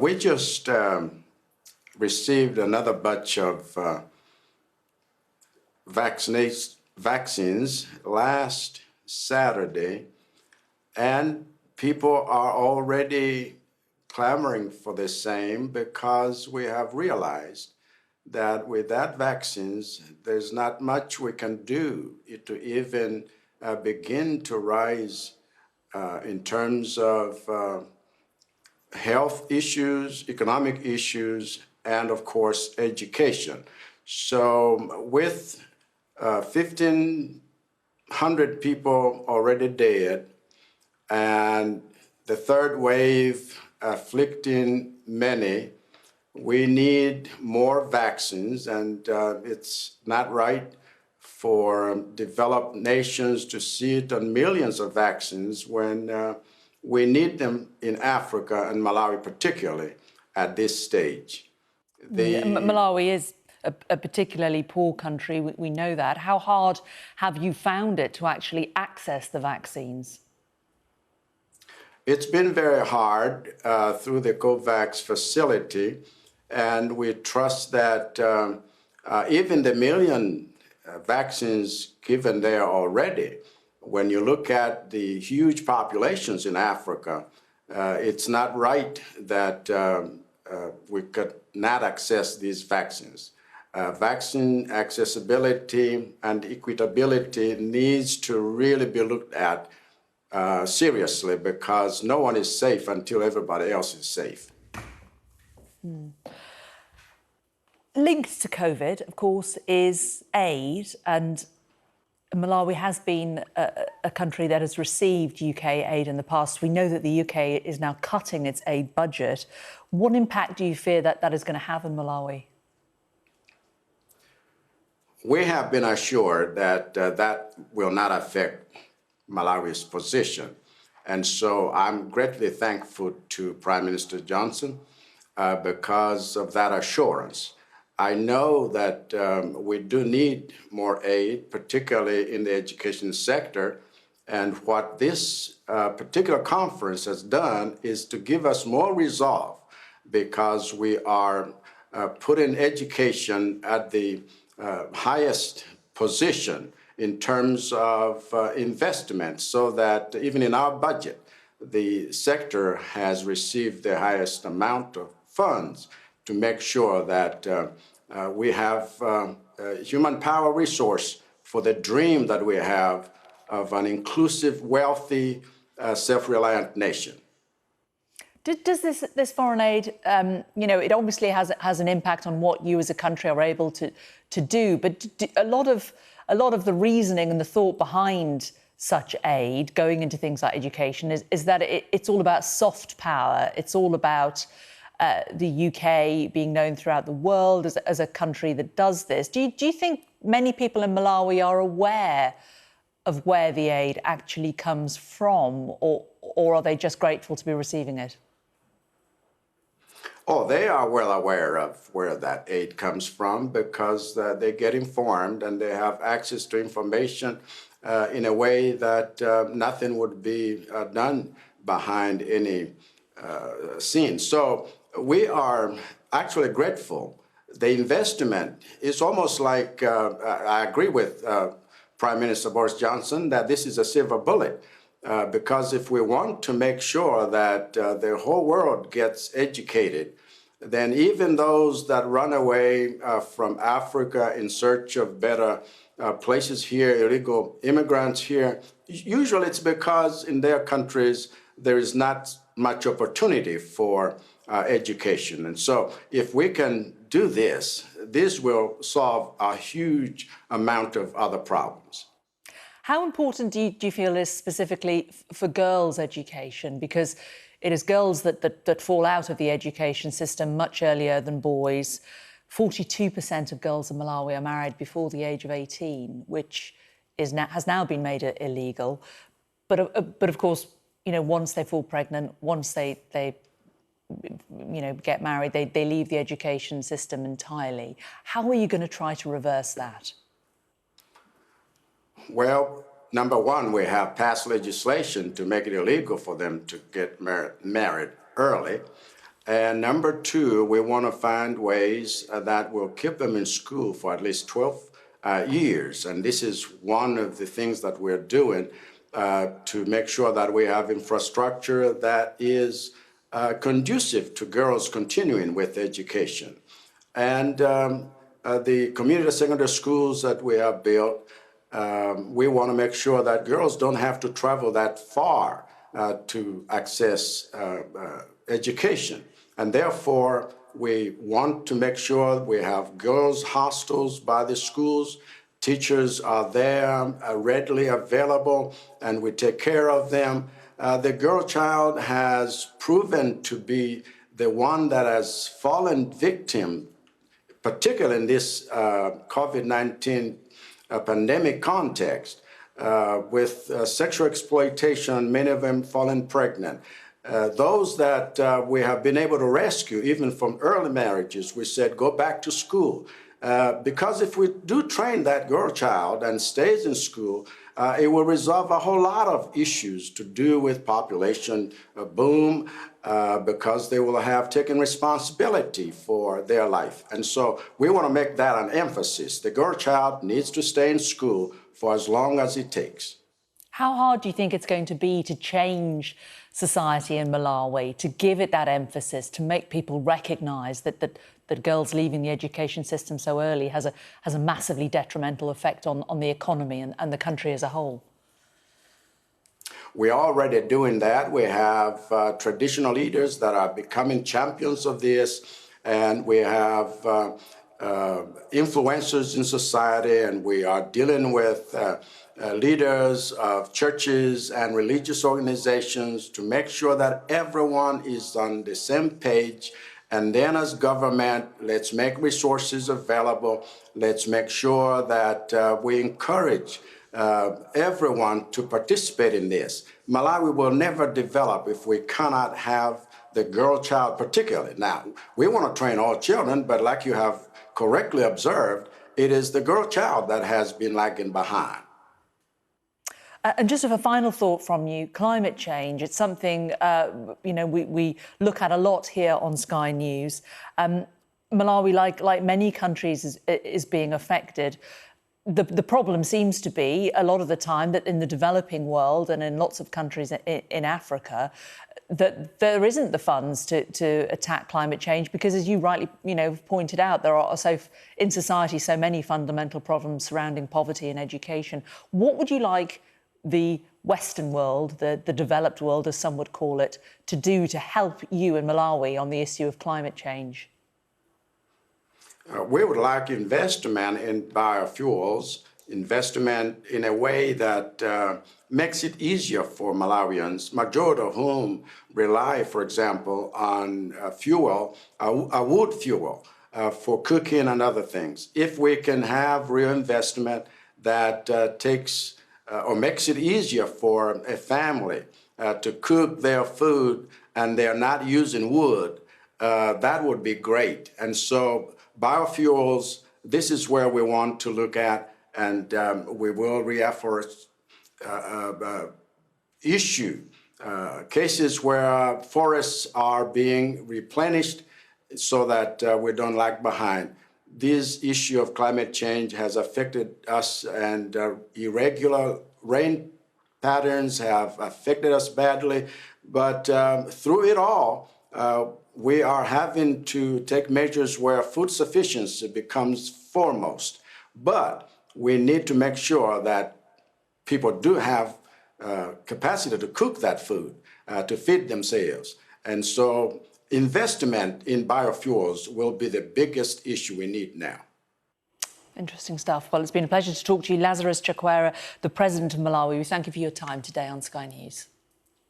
We just received another batch of vaccines last Saturday, and people are already clamoring for the same because we have realized that with that vaccines, there's not much we can do to even begin to rise in terms of health issues, economic issues, and of course, education. So with 1,500 people already dead, and the third wave afflicting many, we need more vaccines, and it's not right for developed nations to sit on millions of vaccines when we need them in Africa and Malawi particularly at this stage. Malawi is a particularly poor country, we know that. How hard have you found it to actually access the vaccines? It's been very hard through the COVAX facility, and we trust that even the million vaccines given there already, when you look at the huge populations in Africa, it's not right that we could not access these vaccines. Vaccine accessibility and equitability needs to really be looked at seriously, because no one is safe until everybody else is safe. Linked to COVID, of course, is aid, and Malawi has been a country that has received UK aid in the past. We know that the UK is now cutting its aid budget. What impact do you fear that that is going to have in Malawi? We have been assured that that will not affect Malawi's position. And so I'm greatly thankful to Prime Minister Johnson because of that assurance. I know that we do need more aid, particularly in the education sector. And what this particular conference has done is to give us more resolve, because we are putting education at the highest position in terms of investment, so that even in our budget, the sector has received the highest amount of funds to make sure that we have human power resource for the dream that we have of an inclusive, wealthy, self-reliant nation. Does this foreign aid, it obviously has an impact on what you as a country are able to do, but a lot of the reasoning and the thought behind such aid going into things like education is that it's all about soft power. It's all about the UK being known throughout the world as a country that does this. Do you think many people in Malawi are aware of where the aid actually comes from, or are they just grateful to be receiving it? Oh, they are well aware of where that aid comes from, because they get informed and they have access to information in a way that nothing would be done behind any scene. So we are actually grateful. The investment is almost like, I agree with Prime Minister Boris Johnson that this is a silver bullet. Because if we want to make sure that the whole world gets educated, then even those that run away from Africa in search of better places here, illegal immigrants here, usually it's because in their countries there is not much opportunity for education. And so if we can do this, this will solve a huge amount of other problems. How important do you feel is specifically for girls' education? Because it is girls that fall out of the education system much earlier than boys. 42% of girls in Malawi are married before the age of 18, which has now been made illegal. But of course, once they fall pregnant, once they get married, they leave the education system entirely. How are you going to try to reverse that? Well, number one, we have passed legislation to make it illegal for them to get married early. And number two, we want to find ways that will keep them in school for at least 12 years. And this is one of the things that we're doing to make sure that we have infrastructure that is conducive to girls continuing with education. And the community secondary schools that we have built, we want to make sure that girls don't have to travel that far to access education. And therefore, we want to make sure we have girls' hostels by the schools. Teachers are there, readily available, and we take care of them. The girl child has proven to be the one that has fallen victim, particularly in this COVID-19 pandemic context, with sexual exploitation, many of them falling pregnant. Those that we have been able to rescue, even from early marriages, we said, go back to school. Because if we do train that girl child and stays in school, it will resolve a whole lot of issues to do with population boom, because they will have taken responsibility for their life. And so we want to make that an emphasis. The girl child needs to stay in school for as long as it takes. How hard do you think it's going to be to change society in Malawi, to give it that emphasis, to make people recognise that girls leaving the education system so early has a massively detrimental effect on the economy and the country as a whole? We're already doing that. We have traditional leaders that are becoming champions of this, and we have influencers in society, and we are dealing with leaders of churches and religious organizations to make sure that everyone is on the same page. And then as government, let's make resources available. Let's make sure that we encourage everyone to participate in this. Malawi will never develop if we cannot have the girl child particularly. Now, we want to train all children, but like you have correctly observed, it is the girl child that has been lagging behind. And just a final thought from you, climate change, it's something, we look at a lot here on Sky News. Malawi, like many countries, is being affected. The problem seems to be, a lot of the time, that in the developing world and in lots of countries in Africa, that there isn't the funds to attack climate change because, as you rightly pointed out, there are in society so many fundamental problems surrounding poverty and education. What would you like the Western world, the developed world, as some would call it, to do to help you in Malawi on the issue of climate change? We would like investment in biofuels, investment in a way that makes it easier for Malawians, majority of whom rely, for example, on fuel, a wood fuel for cooking and other things. If we can have real investment that takes or makes it easier for a family to cook their food and they're not using wood, that would be great. And so biofuels, this is where we want to look at, and we will issue cases where forests are being replenished so that we don't lag behind. This issue of climate change has affected us, and irregular rain patterns have affected us badly. But through it all, we are having to take measures where food sufficiency becomes foremost. But we need to make sure that people do have capacity to cook that food, to feed themselves. And so investment in biofuels will be the biggest issue we need now. Interesting stuff. Well, it's been a pleasure to talk to you, Lazarus Chakwera, the President of Malawi. We thank you for your time today on Sky News.